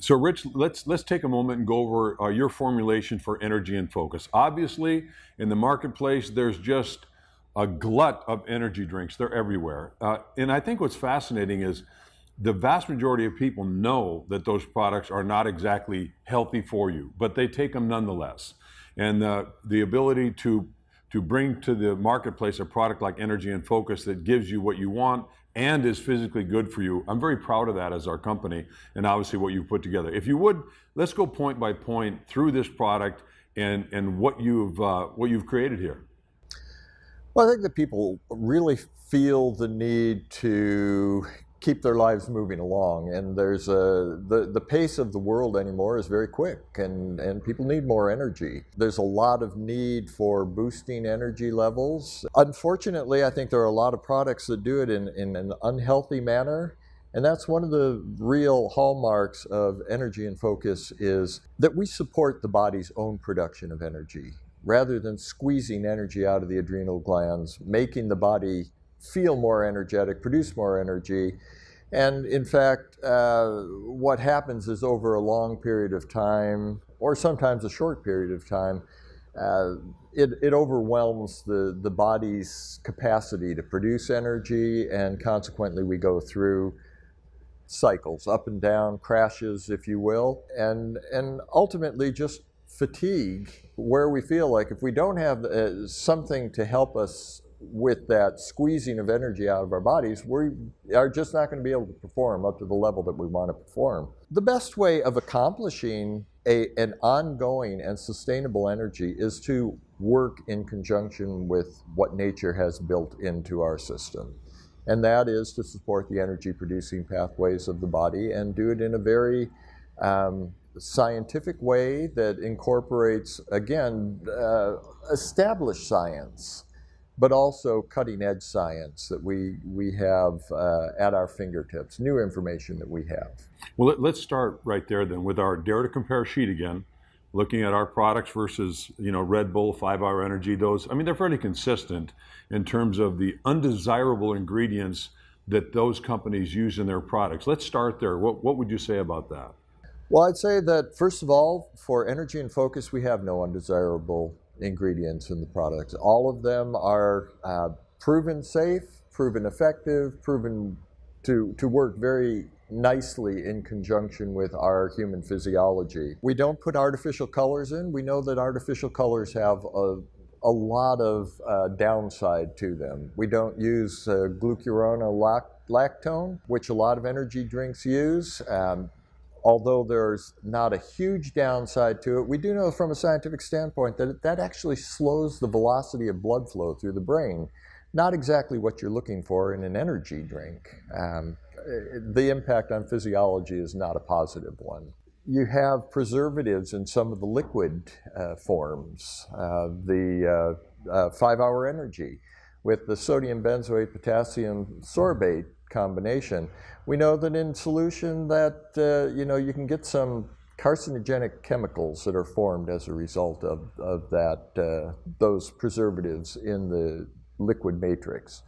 So Rich, let's take a moment and go over your formulation for energy and focus. Obviously, in the marketplace, there's just a glut of energy drinks. They're everywhere. And I think what's fascinating is the vast majority of people know that those products are not exactly healthy for you, but they take them nonetheless. And the ability to bring to the marketplace a product like Energy and Focus that gives you what you want and is physically good for you, I'm very proud of that as our company, and obviously what you've put together. If you would, let's go point by point through this product and what you've created here. Well, I think that people really feel the need to keep their lives moving along, and there's the pace of the world anymore is very quick, and people need more energy. There's a lot of need for boosting energy levels. Unfortunately, I think there are a lot of products that do it in an unhealthy manner, and that's one of the real hallmarks of Energy and Focus, is that we support the body's own production of energy rather than squeezing energy out of the adrenal glands, making the body feel more energetic, produce more energy. And in fact, what happens is over a long period of time, or sometimes a short period of time, it overwhelms the body's capacity to produce energy, and consequently we go through cycles, up and down, crashes, if you will, and ultimately just fatigue, where we feel like if we don't have something to help us with that squeezing of energy out of our bodies, we are just not going to be able to perform up to the level that we want to perform. The best way of accomplishing an ongoing and sustainable energy is to work in conjunction with what nature has built into our system. And that is to support the energy producing pathways of the body and do it in a very scientific way that incorporates, again, established science, but also cutting-edge science that we have at our fingertips, new information that we have. Well, let's start right there then with our Dare to Compare sheet again, looking at our products versus, Red Bull, 5 Hour Energy, those, they're fairly consistent in terms of the undesirable ingredients that those companies use in their products. Let's start there. What would you say about that? Well, I'd say that, first of all, for Energy and Focus, we have no undesirable ingredients in the products. All of them are proven safe, proven effective, proven to work very nicely in conjunction with our human physiology. We don't put artificial colors in. We know that artificial colors have a lot of downside to them. We don't use glucuronolactone, which a lot of energy drinks use. Although there's not a huge downside to it, we do know from a scientific standpoint that actually slows the velocity of blood flow through the brain. Not exactly what you're looking for in an energy drink. The impact on physiology is not a positive one. You have preservatives in some of the liquid forms. The 5 Hour Energy with the sodium benzoate potassium sorbate combination. We know that in solution that you can get some carcinogenic chemicals that are formed as a result of those preservatives in the liquid matrix.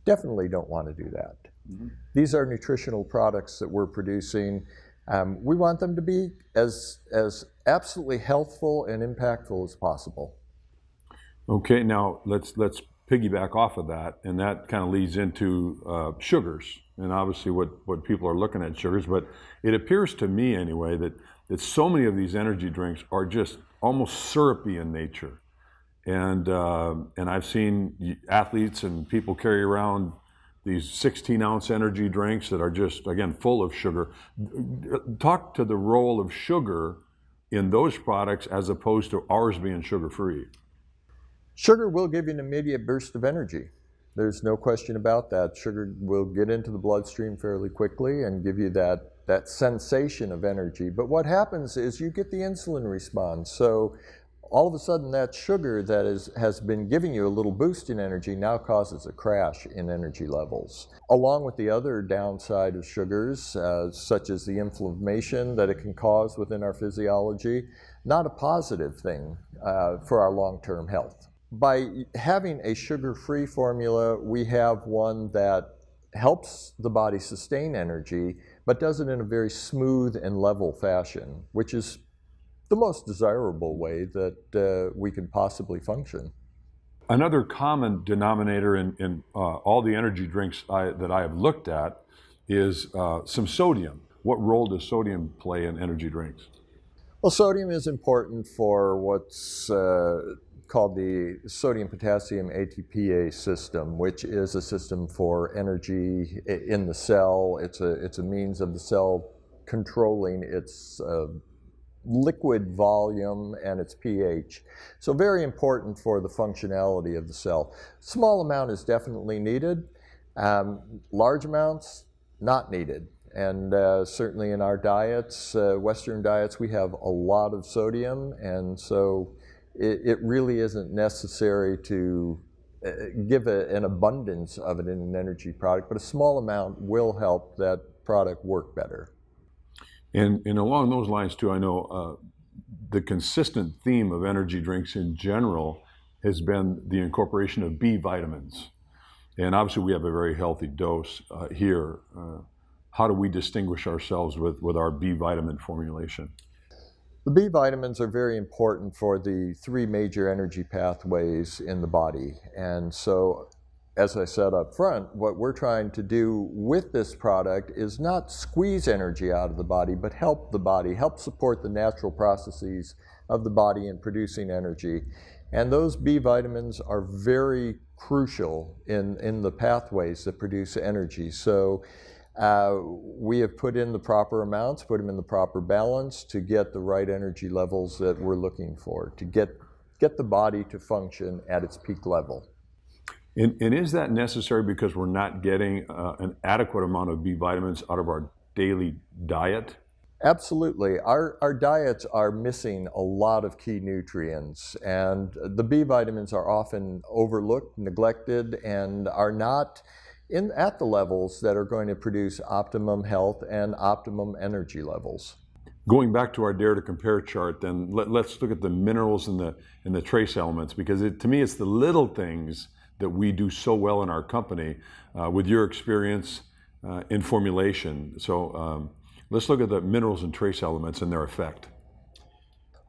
Definitely don't want to do that. Mm-hmm. These are nutritional products that we're producing. We want them to be as absolutely healthful and impactful as possible. Okay, now let's piggyback off of that, and that kind of leads into sugars, and obviously what people are looking at sugars. But it appears to me anyway that so many of these energy drinks are just almost syrupy in nature, and I've seen athletes and people carry around these 16-ounce energy drinks that are just, again, full of sugar. Talk to the role of sugar in those products as opposed to ours being sugar-free. Sugar will give you an immediate burst of energy. There's no question about that. Sugar will get into the bloodstream fairly quickly and give you that sensation of energy. But what happens is you get the insulin response. So all of a sudden that sugar that has been giving you a little boost in energy now causes a crash in energy levels. Along with the other downside of sugars, such as the inflammation that it can cause within our physiology, not a positive thing for our long-term health. By having a sugar-free formula, we have one that helps the body sustain energy, but does it in a very smooth and level fashion, which is the most desirable way that we can possibly function. Another common denominator in all the energy drinks that I have looked at is some sodium. What role does sodium play in energy drinks? Well, sodium is important for what's called the sodium-potassium ATPase system, which is a system for energy in the cell. It's a means of the cell controlling its liquid volume and its pH. So very important for the functionality of the cell. Small amount is definitely needed. Large amounts, not needed. And certainly in our diets, Western diets, we have a lot of sodium, and so it really isn't necessary to give an abundance of it in an energy product, but a small amount will help that product work better. And along those lines too, I know the consistent theme of energy drinks in general has been the incorporation of B vitamins. And obviously we have a very healthy dose here. How do we distinguish ourselves with our B vitamin formulation? The B vitamins are very important for the three major energy pathways in the body. And so, as I said up front, what we're trying to do with this product is not squeeze energy out of the body, but help the body, help support the natural processes of the body in producing energy. And those B vitamins are very crucial in the pathways that produce energy. So we have put in the proper amounts, put them in the proper balance to get the right energy levels that we're looking for, to get the body to function at its peak level. And is that necessary because we're not getting an adequate amount of B vitamins out of our daily diet? Absolutely. Our diets are missing a lot of key nutrients, and the B vitamins are often overlooked, neglected, and are not at the levels that are going to produce optimum health and optimum energy levels. Going back to our Dare to Compare chart, then let's look at the minerals and the trace elements, because to me it's the little things that we do so well in our company with your experience in formulation. So let's look at the minerals and trace elements and their effect.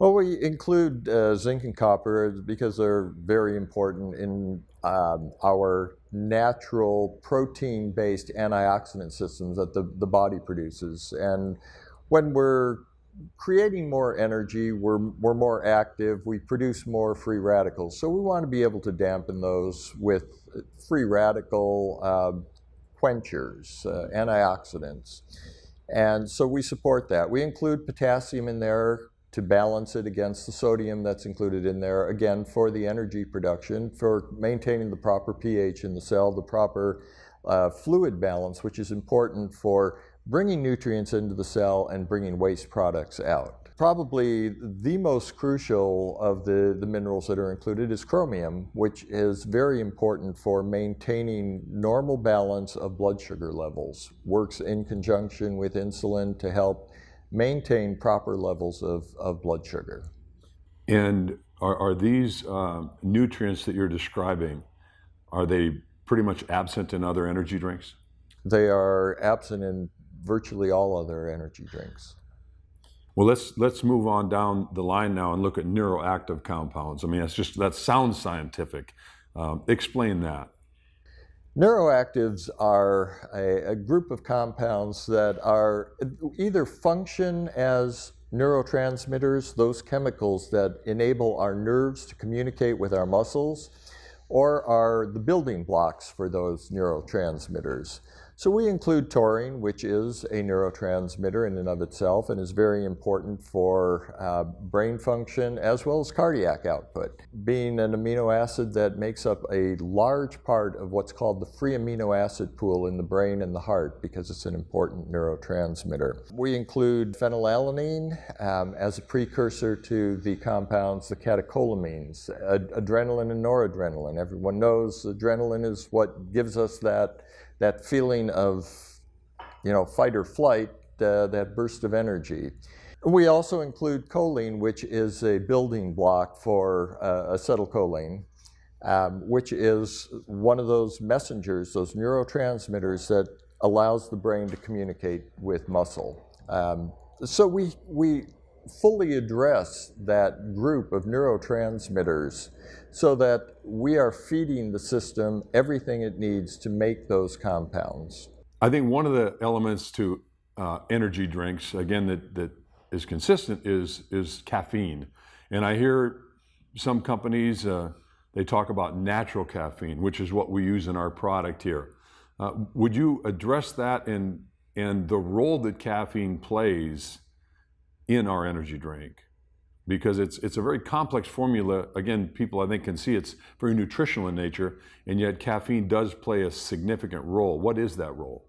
Well, we include zinc and copper because they're very important in our natural protein-based antioxidant systems that the body produces. And when we're creating more energy, we're more active, we produce more free radicals. So we want to be able to dampen those with free radical quenchers, antioxidants. And so we support that. We include potassium in there to balance it against the sodium that's included in there, again, for the energy production, for maintaining the proper pH in the cell, the proper fluid balance, which is important for bringing nutrients into the cell and bringing waste products out. Probably the most crucial of the minerals that are included is chromium, which is very important for maintaining normal balance of blood sugar levels. Works in conjunction with insulin to help maintain proper levels of blood sugar. And are these nutrients that you're describing, are they pretty much absent in other energy drinks? They are absent in virtually all other energy drinks. Well, let's move on down the line now and look at neuroactive compounds. I mean, that sounds scientific. Explain that. Neuroactives are a group of compounds that are either function as neurotransmitters, those chemicals that enable our nerves to communicate with our muscles, or are the building blocks for those neurotransmitters. So we include taurine, which is a neurotransmitter in and of itself and is very important for brain function as well as cardiac output. Being an amino acid that makes up a large part of what's called the free amino acid pool in the brain and the heart because it's an important neurotransmitter. We include phenylalanine as a precursor to the compounds, the catecholamines, adrenaline and noradrenaline. Everyone knows adrenaline is what gives us that feeling of, fight or flight, that burst of energy. We also include choline, which is a building block for acetylcholine, which is one of those messengers, those neurotransmitters that allows the brain to communicate with muscle. So we fully address that group of neurotransmitters so that we are feeding the system everything it needs to make those compounds. I think one of the elements to energy drinks, again, that is consistent is caffeine. And I hear some companies, they talk about natural caffeine, which is what we use in our product here. Would you address that and the role that caffeine plays in our energy drink? Because it's a very complex formula. Again, people I think can see it's very nutritional in nature, and yet caffeine does play a significant role. What is that role?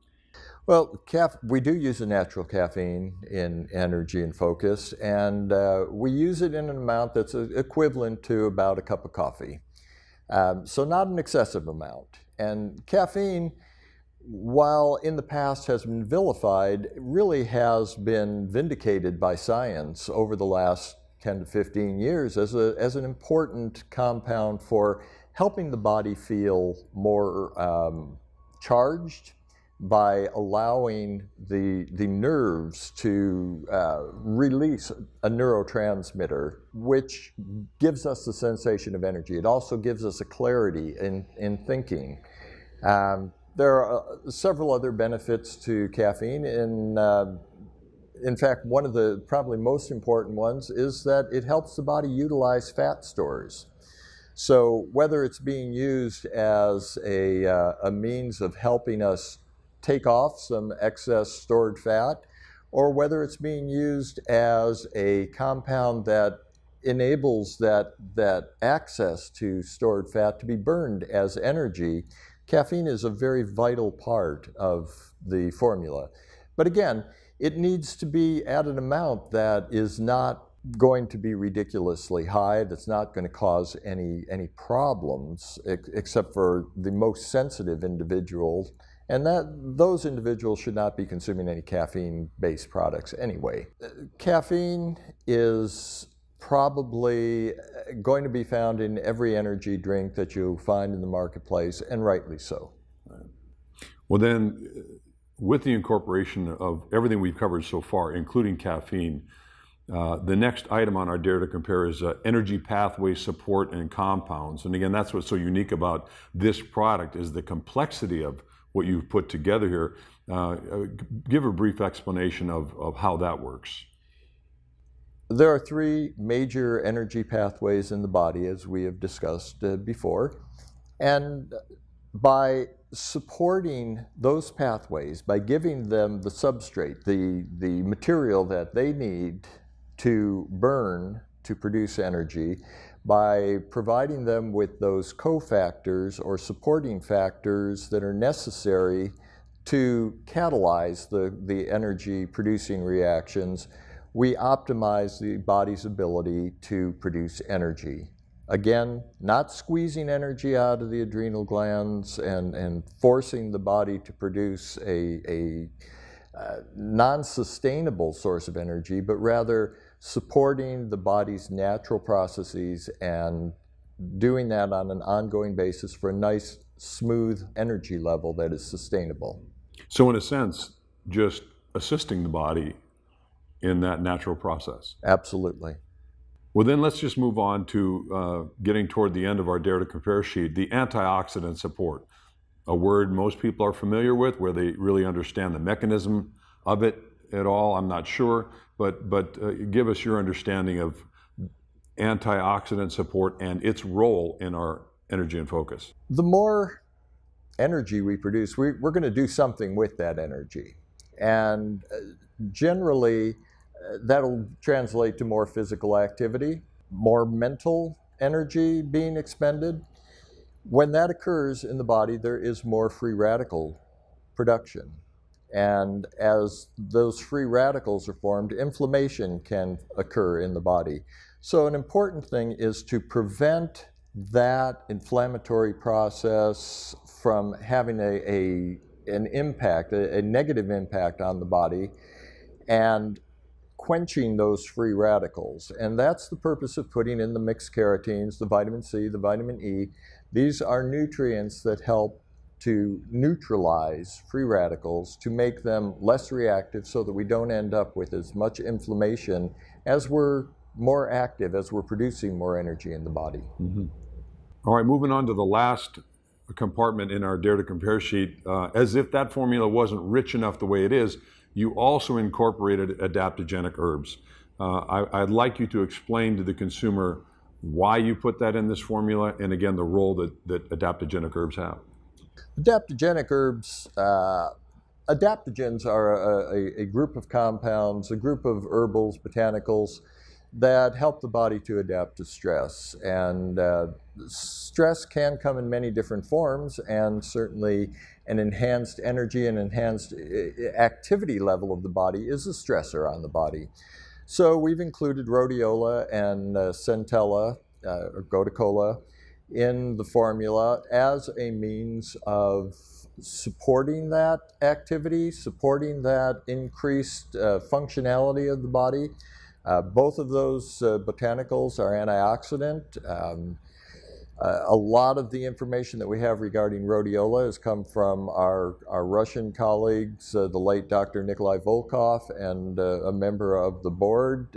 Well, we do use a natural caffeine in energy and focus, and we use it in an amount that's equivalent to about a cup of coffee. So not an excessive amount. And caffeine, while in the past has been vilified, really has been vindicated by science over the last 10 to 15 years as an important compound for helping the body feel more charged, by allowing the nerves to release a neurotransmitter, which gives us the sensation of energy. It also gives us a clarity in thinking. There are several other benefits to caffeine. In fact, one of the probably most important ones is that it helps the body utilize fat stores. So whether it's being used as a means of helping us take off some excess stored fat, or whether it's being used as a compound that enables that access to stored fat to be burned as energy, caffeine is a very vital part of the formula. But again, it needs to be at an amount that is not going to be ridiculously high, that's not going to cause any problems, except for the most sensitive individuals. And those individuals should not be consuming any caffeine-based products anyway. Caffeine is probably going to be found in every energy drink that you find in the marketplace, and rightly so. Well then, with the incorporation of everything we've covered so far, including caffeine, the next item on our Dare to Compare is energy pathway support and compounds. And again, that's what's so unique about this product, is the complexity of what you've put together here. Give a brief explanation of how that works. There are three major energy pathways in the body, as we have discussed before. And by supporting those pathways, by giving them the substrate, the material that they need to burn to produce energy, by providing them with those cofactors or supporting factors that are necessary to catalyze the energy producing reactions, we optimize the body's ability to produce energy. Again, not squeezing energy out of the adrenal glands and forcing the body to produce a non-sustainable source of energy, but rather supporting the body's natural processes and doing that on an ongoing basis for a nice, smooth energy level that is sustainable. So in a sense, just assisting the body in that natural process. Absolutely. Well then let's just move on to getting toward the end of our Dare to Compare sheet, the antioxidant support. A word most people are familiar with, where they really understand the mechanism of it at all, I'm not sure, but give us your understanding of antioxidant support and its role in our energy and focus. The more energy we produce, we're going to do something with that energy. And generally, that'll translate to more physical activity, more mental energy being expended. When that occurs in the body, there is more free radical production. And as those free radicals are formed, inflammation can occur in the body. So an important thing is to prevent that inflammatory process from having an impact, a negative impact on the body, and quenching those free radicals. And that's the purpose of putting in the mixed carotenes, the vitamin C, the vitamin E. These are nutrients that help to neutralize free radicals, to make them less reactive so that we don't end up with as much inflammation as we're more active, as we're producing more energy in the body. Mm-hmm. All right, moving on to the last compartment in our Dare to Compare sheet. As if that formula wasn't rich enough the way it is, you also incorporated adaptogenic herbs. I'd like you to explain to the consumer why you put that in this formula, and again, the role that adaptogenic herbs have. Adaptogenic herbs, adaptogens are a group of compounds, a group of herbals, botanicals, that help the body to adapt to stress. And stress can come in many different forms, and certainly an enhanced energy and enhanced activity level of the body is a stressor on the body. So we've included rhodiola and centella, or gotu-kola, in the formula as a means of supporting that activity, supporting that increased functionality of the body. Both of those botanicals are antioxidant. A lot of the information that we have regarding rhodiola has come from our Russian colleagues, the late Dr. Nikolai Volkov, and a member of the board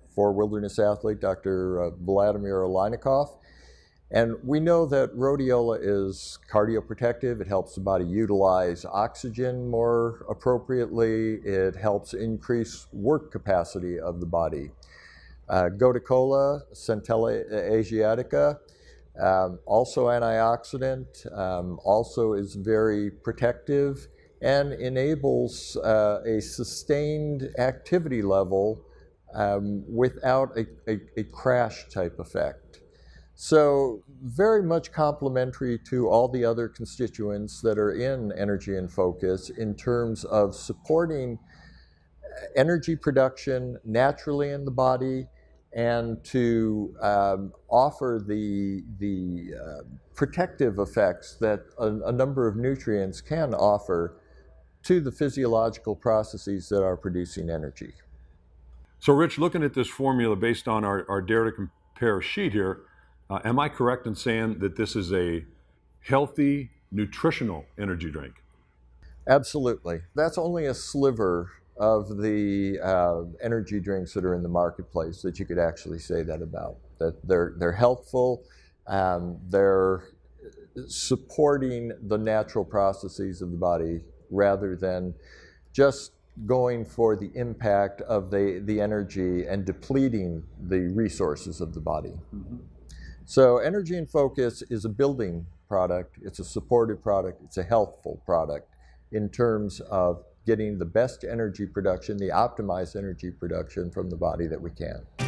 for wilderness athlete, Dr. Vladimir Oleinikov. And we know that rhodiola is cardioprotective. It helps the body utilize oxygen more appropriately. It helps increase work capacity of the body. Gotu-kola, Centella asiatica, also antioxidant, also is very protective and enables a sustained activity level without a crash type effect. So very much complementary to all the other constituents that are in Energy in Focus in terms of supporting energy production naturally in the body, and to offer the protective effects that a number of nutrients can offer to the physiological processes that are producing energy. So Rich, looking at this formula based on our Dare to Compare sheet here, am I correct in saying that this is a healthy, nutritional energy drink? Absolutely. That's only a sliver of the energy drinks that are in the marketplace that you could actually say that about. That they're healthful, they're supporting the natural processes of the body rather than just going for the impact of the energy and depleting the resources of the body. Mm-hmm. So Energy in Focus is a building product, it's a supportive product, it's a healthful product in terms of getting the best energy production, the optimized energy production from the body that we can.